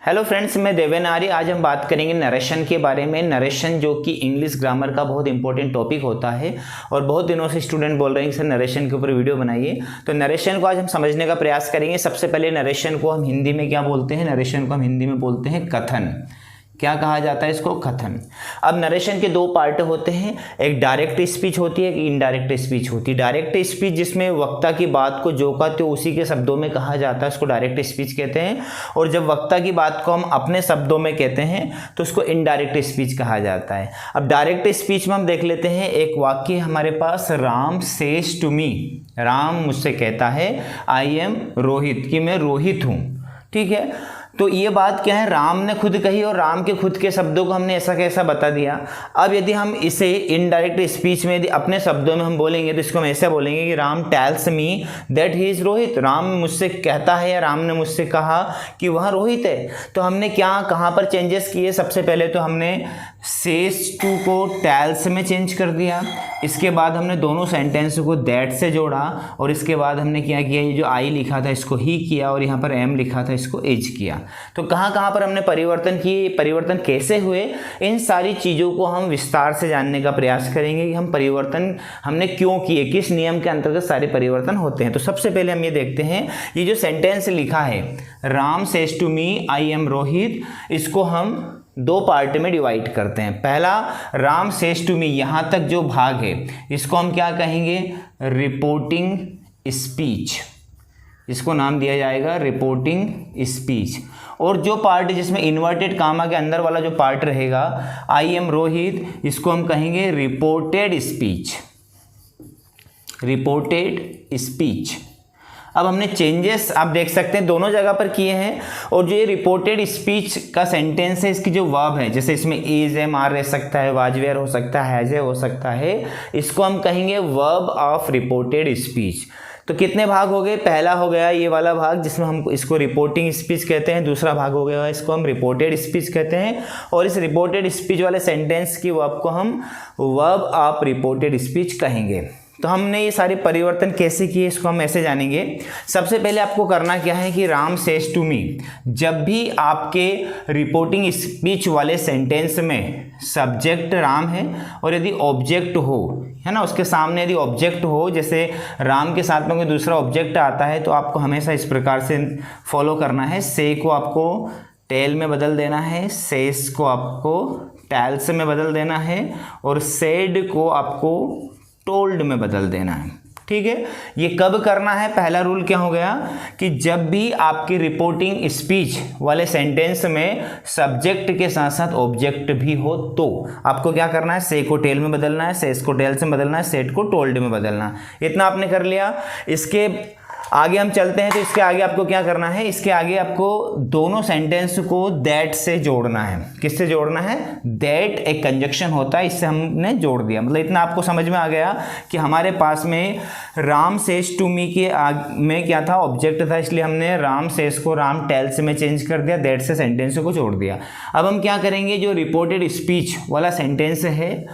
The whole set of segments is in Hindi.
हेलो फ्रेंड्स, मैं देवेन आर्य। आज हम बात करेंगे नरेशन के बारे में। नरेशन जो कि इंग्लिश ग्रामर का बहुत इंपॉर्टेंट टॉपिक होता है और बहुत दिनों से स्टूडेंट बोल रहे हैं कि सर नरेशन के ऊपर वीडियो बनाइए। तो नरेशन को आज हम समझने का प्रयास करेंगे। सबसे पहले नरेशन को हम हिंदी में क्या बोलते हैं? नरेशन को हम हिंदी में बोलते हैं कथन। क्या कहा जाता है इसको? कथन। अब नरेशन के दो पार्ट होते हैं, एक डायरेक्ट स्पीच होती है, एक इनडायरेक्ट स्पीच होती है। डायरेक्ट स्पीच जिसमें वक्ता की बात को जो कहते हो उसी के शब्दों में कहा जाता है, उसको डायरेक्ट स्पीच कहते हैं। और जब वक्ता की बात को हम अपने शब्दों में कहते हैं तो उसको इनडायरेक्ट स्पीच कहा जाता है। अब डायरेक्ट स्पीच में हम देख लेते हैं, एक वाक्य हमारे पास, Ram says to me, Ram मुझसे कहता है आई एम रोहित, कि मैं रोहित हूँ। ठीक है, तो ये बात क्या है? राम ने खुद कही और राम के खुद के शब्दों को हमने ऐसा कैसा बता दिया। अब यदि हम इसे इनडायरेक्ट स्पीच में यदि अपने शब्दों में हम बोलेंगे तो इसको हम ऐसे बोलेंगे कि Ram tells me that he is Rohit. Ram मुझसे कहता है या राम ने मुझसे कहा कि वह रोहित है। तो हमने क्या कहाँ पर चेंजेस किए? सबसे पहले तो हमने सेज टू को टेल्स में चेंज कर दिया। इसके बाद हमने दोनों सेंटेंस को दैट से जोड़ा और इसके बाद हमने क्या किया, ये जो आई लिखा था इसको ही किया और यहाँ पर एम लिखा था इसको एज किया। तो कहाँ कहाँ पर हमने परिवर्तन किए, परिवर्तन कैसे हुए, इन सारी चीज़ों को हम विस्तार से जानने का प्रयास करेंगे कि हम परिवर्तन हमने क्यों किए, किस नियम के अंतर्गत सारे परिवर्तन होते हैं। तो सबसे पहले हम ये देखते हैं, ये जो सेंटेंस लिखा है Ram says to me I am Rohit, इसको हम दो पार्ट में डिवाइड करते हैं। पहला, राम सेज टू मी, यहाँ तक जो भाग है इसको हम क्या कहेंगे? Reporting speech. इसको नाम दिया जाएगा रिपोर्टिंग स्पीच। और जो पार्ट जिसमें इन्वर्टेड कामा के अंदर वाला जो पार्ट रहेगा आई एम रोहित, इसको हम कहेंगे रिपोर्टेड स्पीच। Reported speech. अब हमने चेंजेस आप देख सकते हैं दोनों जगह पर किए हैं। और जो ये रिपोर्टेड स्पीच का सेंटेंस है, इसकी जो वर्ब है, जैसे इसमें इज एम आर रह सकता है, वाज वेयर हो सकता है, हैज ए हो सकता है, इसको हम कहेंगे वर्ब ऑफ रिपोर्टेड स्पीच। तो कितने भाग हो गए? पहला हो गया ये वाला भाग जिसमें हम इसको रिपोर्टिंग स्पीच कहते हैं। दूसरा भाग हो गया इसको हम रिपोर्टेड स्पीच कहते हैं। और इस रिपोर्टेड स्पीच वाले सेंटेंस की वर्ब को हम वर्ब ऑफ रिपोर्टेड स्पीच कहेंगे। तो हमने ये सारे परिवर्तन कैसे किए इसको हम ऐसे जानेंगे। सबसे पहले आपको करना क्या है कि राम सेज टू मी, जब भी आपके रिपोर्टिंग स्पीच वाले सेंटेंस में सब्जेक्ट राम है और यदि ऑब्जेक्ट हो, है ना, उसके सामने यदि ऑब्जेक्ट हो, जैसे राम के साथ में कोई दूसरा ऑब्जेक्ट आता है तो आपको हमेशा इस प्रकार से फॉलो करना है। से को आपको टेल में बदल देना है, सेज को आपको टेल्स में बदल देना है और सेड को आपको टोल्ड में बदल देना है। ठीक है, ये कब करना है? पहला रूल क्या हो गया कि जब भी आपकी रिपोर्टिंग स्पीच वाले सेंटेंस में सब्जेक्ट के साथ साथ ऑब्जेक्ट भी हो तो आपको क्या करना है? से को टेल में बदलना है, सेज को टेल से बदलना है, सेड को टोल्ड में बदलना है। इतना आपने कर लिया। इसके आगे हम चलते हैं तो इसके आगे आपको क्या करना है? इसके आगे आपको दोनों सेंटेंस को दैट से जोड़ना है। किससे जोड़ना है? दैट एक कंजक्शन होता है, इससे हमने जोड़ दिया। मतलब इतना आपको समझ में आ गया कि हमारे पास में राम सेज टू मी के में क्या था? ऑब्जेक्ट था, इसलिए हमने राम सेज को राम टेल्स में चेंज कर दिया, दैट से सेंटेंस को जोड़ दिया। अब हम क्या करेंगे? जो रिपोर्टेड स्पीच वाला सेंटेंस है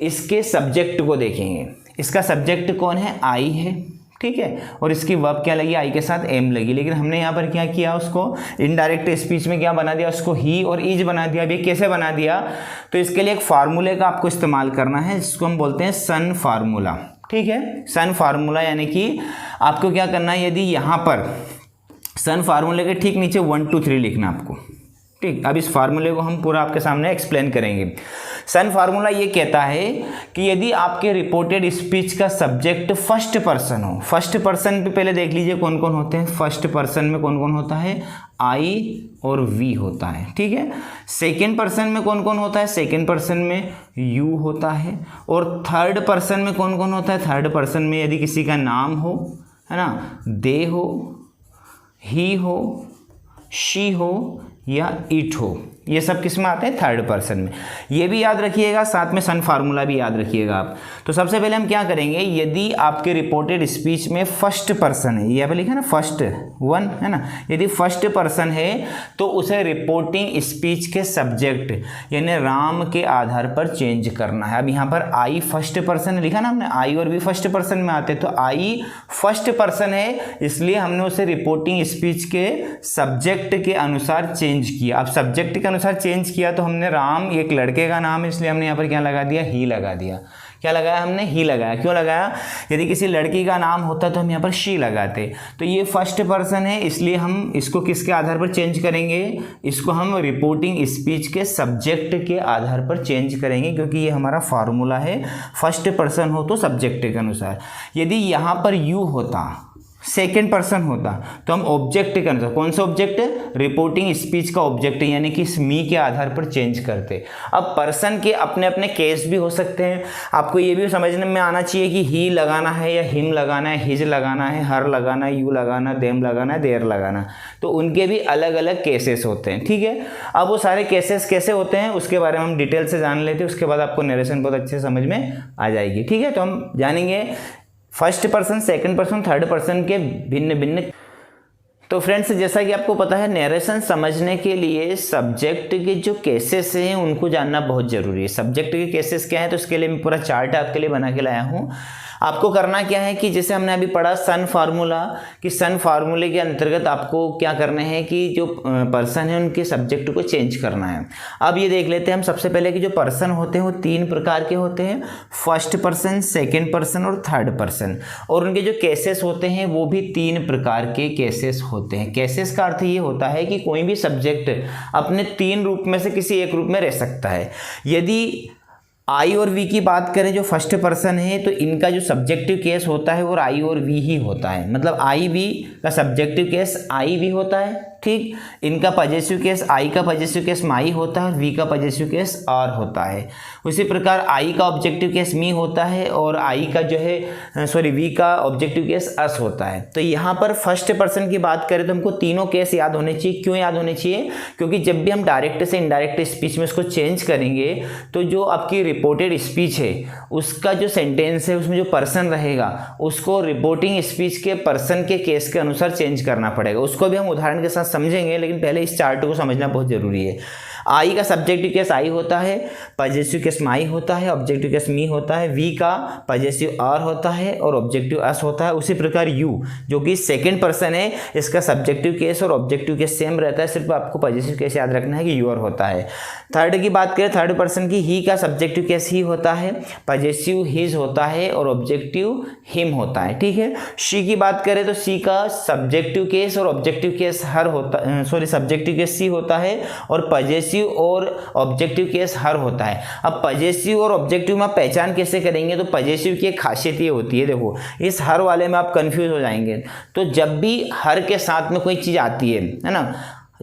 इसके सब्जेक्ट को देखेंगे। इसका सब्जेक्ट कौन है? आई है। ठीक है, और इसकी वर्ब क्या लगी? आई के साथ एम लगी। लेकिन हमने यहाँ पर क्या किया? उसको इनडायरेक्ट स्पीच में क्या बना दिया? उसको ही और इज बना दिया। अभी कैसे बना दिया? तो इसके लिए एक फार्मूले का आपको इस्तेमाल करना है, जिसको हम बोलते हैं सन फार्मूला। ठीक है, सन फार्मूला यानी कि आपको क्या करना है? यदि यहाँ पर सन फार्मूले के ठीक नीचे 1 2 3 लिखना आपको। ठीक, अब इस फार्मूले को हम पूरा आपके सामने एक्सप्लेन करेंगे। सन फार्मूला ये कहता है कि यदि आपके रिपोर्टेड स्पीच का सब्जेक्ट फर्स्ट पर्सन हो, फर्स्ट पर्सन पे पहले देख लीजिए कौन कौन होते हैं। फर्स्ट पर्सन में कौन कौन होता है? आई और वी होता है। ठीक है, सेकेंड पर्सन में कौन कौन होता है? सेकेंड पर्सन में यू होता है। और थर्ड पर्सन में कौन कौन होता है? थर्ड पर्सन में यदि किसी का नाम हो, है ना, दे हो, ही हो, शी हो या इट हो, ये सब किस में आते हैं? थर्ड पर्सन में। ये भी याद रखिएगा, साथ में सन फार्मूला भी याद रखिएगा आप। तो सबसे पहले हम क्या करेंगे? यदि आपके रिपोर्टेड स्पीच में फर्स्ट पर्सन है, ये पे लिखा है ना फर्स्ट वन, है ना, यदि फर्स्ट पर्सन है तो उसे रिपोर्टिंग स्पीच के सब्जेक्ट यानी राम के आधार पर चेंज करना है। अब यहाँ पर आई फर्स्ट पर्सन लिखा ना हमने, आई और भी फर्स्ट पर्सन में आते, तो आई फर्स्ट पर्सन है इसलिए हमने उसे रिपोर्टिंग स्पीच के सब्जेक्ट के अनुसार चेंज चेंज किया। अब सब्जेक्ट के अनुसार चेंज किया तो हमने राम एक लड़के का नाम है इसलिए हमने यहाँ पर क्या लगा दिया, ही लगा दिया। क्या लगाया हमने, ही लगाया। क्यों लगाया, यदि किसी लड़की का नाम होता तो हम यहाँ पर शी लगाते। तो ये फर्स्ट पर्सन है इसलिए हम इसको किसके आधार पर चेंज करेंगे, इसको हम रिपोर्टिंग स्पीच के सब्जेक्ट के आधार पर चेंज करेंगे, क्योंकि ये हमारा फार्मूला है फर्स्ट पर्सन हो तो सब्जेक्ट के अनुसार। यदि यहाँ पर यू होता, सेकेंड पर्सन होता, तो हम ऑब्जेक्ट के अनुसार, कौन सा ऑब्जेक्ट, रिपोर्टिंग स्पीच का ऑब्जेक्ट यानी कि मी के आधार पर चेंज करते। अब पर्सन के अपने अपने केस भी हो सकते हैं। आपको ये भी समझने में आना चाहिए कि ही लगाना है या हिम लगाना है, हिज लगाना है, हर लगाना है, यू लगाना, देम लगाना है, देयर लगाना, तो उनके भी अलग अलग केसेस होते हैं। ठीक है, अब वो सारे केसेस कैसे होते हैं उसके बारे में हम डिटेल से जान लेते हैं, उसके बाद आपको नरेशन बहुत अच्छे से समझ में आ जाएगी। ठीक है, तो हम जानेंगे first person, second person, third person के भिन्न भिन्न। तो फ्रेंड्स, जैसा कि आपको पता है नरेशन समझने के लिए सब्जेक्ट के जो केसेस हैं उनको जानना बहुत ज़रूरी है। सब्जेक्ट के केसेस क्या है तो उसके लिए मैं पूरा चार्ट आपके लिए बना के लाया हूँ। आपको करना क्या है कि जैसे हमने अभी पढ़ा सन फार्मूला, कि सन फार्मूले के अंतर्गत आपको क्या करना है कि जो पर्सन है उनके सब्जेक्ट को चेंज करना है। अब ये देख लेते हैं हम सबसे पहले कि जो पर्सन होते हैं वो 3 प्रकार के होते हैं, फर्स्ट पर्सन, सेकेंड पर्सन और थर्ड पर्सन। और उनके जो केसेस होते हैं वो भी 3 प्रकार के केसेस होते हैं। केसेस का अर्थ ये होता है कि कोई भी सब्जेक्ट अपने 3 रूप में से किसी एक रूप में रह सकता है। यदि आई और वी की बात करें जो फर्स्ट पर्सन है तो इनका जो सब्जेक्टिव केस होता है वो आई और वी ही होता है। मतलब आई वी का सब्जेक्टिव केस आई वी होता है। ठीक, इनका पॉजिटिव केस, आई का पॉजिटिव केस माई होता है, वी का पॉजिटिव केस आर होता है। उसी प्रकार आई का ऑब्जेक्टिव केस मी होता है और आई का जो है वी का ऑब्जेक्टिव केस अस होता है। तो यहाँ पर फर्स्ट पर्सन की बात करें तो हमको तीनों केस याद होने चाहिए। क्यों याद होने चाहिए, क्योंकि जब भी हम डायरेक्ट से इनडायरेक्ट स्पीच में उसको चेंज करेंगे तो जो आपकी रिपोर्टेड स्पीच है उसका जो सेंटेंस है उसमें जो पर्सन रहेगा उसको रिपोर्टिंग स्पीच के पर्सन के केस के अनुसार चेंज करना पड़ेगा। उसको भी हम उदाहरण के साथ समझेंगे, लेकिन पहले इस चार्ट को समझना बहुत जरूरी है। आई का सब्जेक्टिव केस आई होता है, पॉजिटिव केस माई होता है, ऑब्जेक्टिव केस मी होता है, वी का पॉजिटिव आर होता है और ऑब्जेक्टिव अस होता है। उसी प्रकार यू जो कि सेकंड पर्सन है इसका सब्जेक्टिव केस और ऑब्जेक्टिव केस सेम रहता है, सिर्फ आपको पॉजिटिव केस याद रखना है कि यूर होता है। थर्ड की बात करें, थर्ड पर्सन की, ही का सब्जेक्टिव केस ही होता है, पॉजिटिव हिज होता है और ऑब्जेक्टिव हिम होता है। ठीक है, शी की बात करें तो सी का सब्जेक्टिव केस और ऑब्जेक्टिव केस हर होता, सब्जेक्टिव केस सी होता है और पॉजिटिव और ऑब्जेक्टिव केस हर होता है। अब पॉजिटिव और ऑब्जेक्टिव में आप पहचान कैसे करेंगे, तो पॉजिटिव की एक खासियत ये होती है, देखो इस हर वाले में आप कंफ्यूज हो जाएंगे। तो जब भी हर के साथ में कोई चीज़ आती है ना,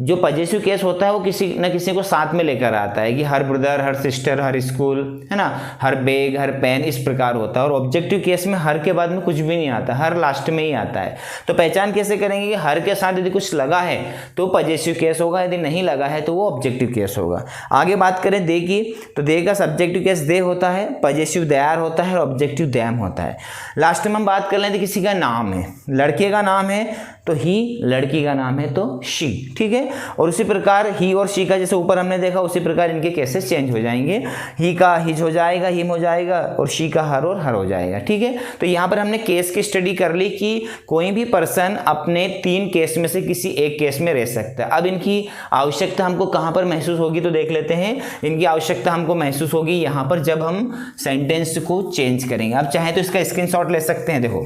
जो पॉजिटिव केस होता है वो किसी न किसी को साथ में लेकर आता है कि हर ब्रदर, हर सिस्टर, हर स्कूल, है ना, हर बैग, हर पेन, इस प्रकार होता है। और ऑब्जेक्टिव केस में हर के बाद में कुछ भी नहीं आता, हर लास्ट में ही आता है। तो पहचान कैसे करेंगे कि हर के साथ यदि कुछ लगा है तो पॉजिटिव केस होगा, यदि नहीं लगा है तो वो ऑब्जेक्टिव केस होगा। आगे बात करें दे की, तो दे का सब्जेक्टिव केस दे होता है, पॉजिटिव देयर होता है और ऑब्जेक्टिव देम होता है। लास्ट में हम बात कर लेते किसी का नाम है, लड़के का नाम है तो ही, लड़की का नाम है तो शी। ठीक है, और उसी प्रकार ही और शी का जैसे ऊपर हमने देखा उसी प्रकार इनके केसेस चेंज हो जाएंगे। ही का हिज हो जाएगा, हिम हो जाएगा और शी का हर और हर हो जाएगा। ठीक है, तो यहाँ पर हमने केस की स्टडी कर ली कि कोई भी पर्सन अपने 3 केस में से किसी एक केस में रह सकता है। अब इनकी आवश्यकता हमको कहाँ पर महसूस होगी तो देख लेते हैं। इनकी आवश्यकता हमको महसूस होगी यहाँ पर जब हम सेंटेंस को चेंज करेंगे। अब चाहे तो इसका स्क्रीनशॉट ले सकते हैं। देखो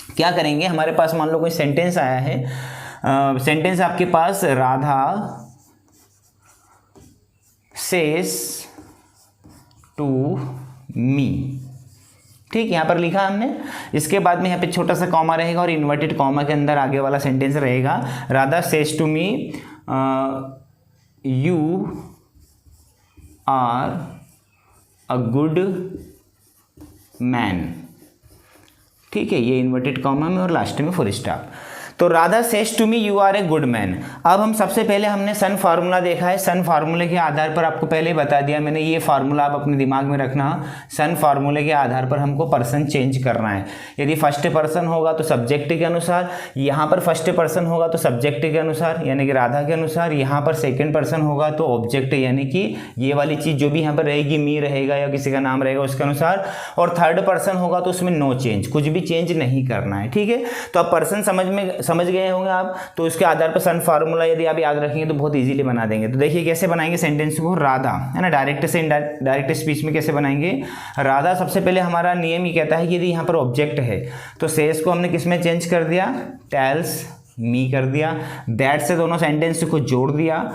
क्या करेंगे, हमारे पास मान लो कोई सेंटेंस आया है, सेंटेंस आपके पास राधा सेज टू मी। ठीक, यहाँ पर लिखा हमने, इसके बाद में यहाँ पे छोटा सा कॉमा रहेगा और इन्वर्टेड कॉमा के अंदर आगे वाला सेंटेंस रहेगा, Radha says to me you are a good man. ठीक है, ये इन्वर्टेड कॉमा में और लास्ट में फुल स्टॉप। तो Radha says to me you are a good man. अब हम सबसे पहले हमने सन फार्मूला देखा है। सन फार्मूले के आधार पर आपको पहले ही बता दिया मैंने, ये फार्मूला आप अपने दिमाग में रखना। सन फार्मूले के आधार पर हमको पर्सन चेंज करना है। यदि फर्स्ट पर्सन होगा तो सब्जेक्ट के अनुसार, यहाँ पर फर्स्ट पर्सन होगा तो सब्जेक्ट के अनुसार यानी कि राधा के अनुसार, यहाँ पर सेकेंड पर्सन होगा तो ऑब्जेक्ट यानी कि ये वाली चीज़ जो भी यहाँ पर रहेगी, मी रहेगा या किसी का नाम रहेगा उसके अनुसार, और थर्ड पर्सन होगा तो उसमें नो चेंज, कुछ भी चेंज नहीं करना है। ठीक है, तो अब पर्सन समझ गए होंगे आप। तो उसके आधार पर सन फार्मूला यदि आप याद रखेंगे तो बहुत इजीली बना देंगे। तो देखिए कैसे बनाएंगे सेंटेंस को, राधा है ना, डायरेक्ट से डायरेक्ट स्पीच में कैसे बनाएंगे। राधा, सबसे पहले हमारा नियम ही कहता है कि यदि यहाँ पर ऑब्जेक्ट है तो सेज को हमने किस में चेंज कर दिया, टेल्स मी कर दिया, दैट से दोनों सेंटेंस को जोड़ दिया।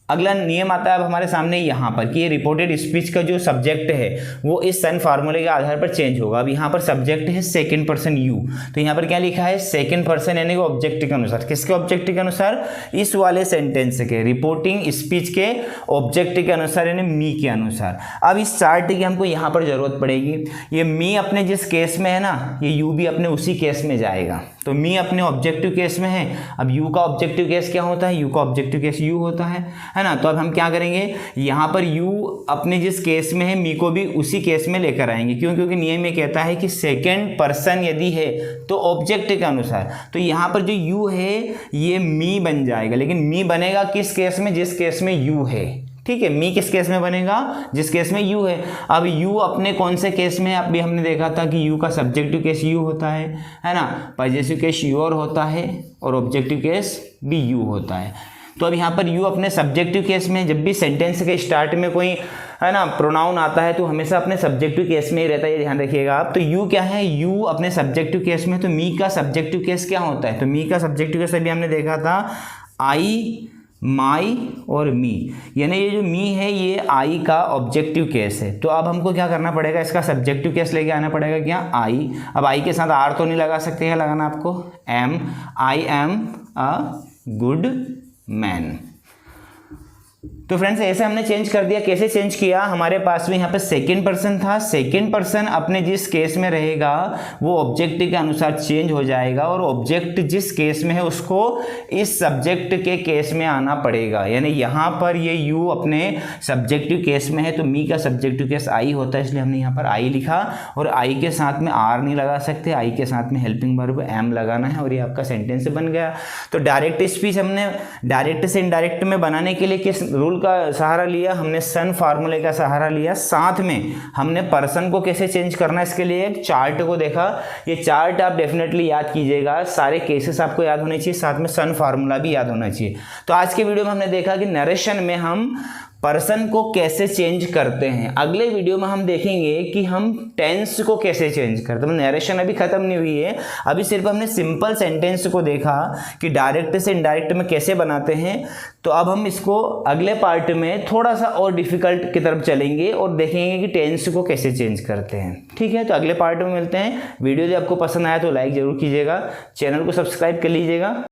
अगला नियम आता है अब हमारे सामने यहाँ पर कि ये रिपोर्टेड स्पीच का जो सब्जेक्ट है वो इस सन फार्मूले के आधार पर चेंज होगा। अब यहाँ पर सब्जेक्ट है सेकंड पर्सन यू, तो यहाँ पर क्या लिखा है, सेकंड पर्सन यानी कि ऑब्जेक्ट के अनुसार। किसके ऑब्जेक्ट के अनुसार, इस वाले सेंटेंस के रिपोर्टिंग स्पीच के ऑब्जेक्ट के अनुसार यानी मी के अनुसार। अब इस चार्ट की हमको यहाँ पर जरूरत पड़ेगी। ये मी अपने जिस केस में है ना, ये यू भी अपने उसी केस में जाएगा। तो मी अपने ऑब्जेक्टिव केस में है, अब यू का ऑब्जेक्टिव केस क्या होता है, यू का ऑब्जेक्टिव केस यू होता है ना। तो अब हम क्या करेंगे, यहाँ पर यू अपने जिस केस में है मी को भी उसी केस में लेकर आएंगे। क्यों, क्योंकि नियम ये कहता है कि सेकंड पर्सन यदि है तो ऑब्जेक्ट के अनुसार। तो यहाँ पर जो यू है ये मी बन जाएगा, लेकिन मी बनेगा किस केस में, जिस केस में यू है। ठीक है, मी किस केस में बनेगा, जिस केस में यू है। अब यू अपने कौन से केस में, अभी हमने देखा था कि यू का सब्जेक्टिव केस यू होता है ना, पॉजेसिव केस योर होता है और ऑब्जेक्टिव केस भी यू होता है। तो अब यहाँ पर यू अपने सब्जेक्टिव केस में, जब भी सेंटेंस के स्टार्ट में कोई है ना प्रोनाउन आता है तो हमेशा अपने सब्जेक्टिव केस में ही रहता है, ये ध्यान रखिएगा आप। तो यू क्या है, यू अपने सब्जेक्टिव केस में, तो मी का सब्जेक्टिव केस क्या होता है, तो मी का सब्जेक्टिव केस अभी हमने देखा था आई, माई और मी, यानी ये जो मी है ये आई का ऑब्जेक्टिव केस है। तो अब हमको क्या करना पड़ेगा, इसका सब्जेक्टिव केस लेके आना पड़ेगा, क्या, आई। अब आई के साथ आर तो नहीं लगा सकते हैं, लगाना आपको am, I am a good man. तो फ्रेंड्स ऐसे हमने चेंज कर दिया। कैसे चेंज किया, हमारे पास में यहाँ पे सेकंड पर्सन था, सेकंड पर्सन अपने जिस केस में रहेगा वो ऑब्जेक्ट के अनुसार चेंज हो जाएगा और ऑब्जेक्ट जिस केस में है उसको इस सब्जेक्ट के केस में आना पड़ेगा। यानी यहाँ पर ये यू अपने सब्जेक्टिव केस में है तो मी का सब्जेक्टिव केस आई होता है, इसलिए हमने यहाँ पर आई लिखा और आई के साथ में आर नहीं लगा सकते, आई के साथ में हेल्पिंग वर्ब एम लगाना है और ये आपका सेंटेंस बन गया। तो डायरेक्ट स्पीच हमने डायरेक्ट से इनडायरेक्ट में बनाने के लिए किस रूल का सहारा लिया, हमने सन फार्मूले का सहारा लिया। साथ में हमने पर्सन को कैसे चेंज करना है इसके लिए एक चार्ट को देखा। ये चार्ट आप डेफिनेटली याद कीजिएगा, सारे केसेस आपको याद होने चाहिए, साथ में सन फार्मूला भी याद होना चाहिए। तो आज के वीडियो में हमने देखा कि नरेशन में हम पर्सन को कैसे चेंज करते हैं। अगले वीडियो में हम देखेंगे कि हम टेंस को कैसे चेंज करते हैं। नरेशन अभी खत्म नहीं हुई है, अभी सिर्फ हमने सिंपल सेंटेंस को देखा कि डायरेक्ट से इनडायरेक्ट में कैसे बनाते हैं। तो अब हम इसको अगले पार्ट में थोड़ा सा और डिफिकल्ट की तरफ चलेंगे और देखेंगे कि टेंस को कैसे चेंज करते हैं। ठीक है, तो अगले पार्ट में मिलते हैं। वीडियो यदि आपको पसंद आया तो लाइक जरूर कीजिएगा, चैनल को सब्सक्राइब कर लीजिएगा।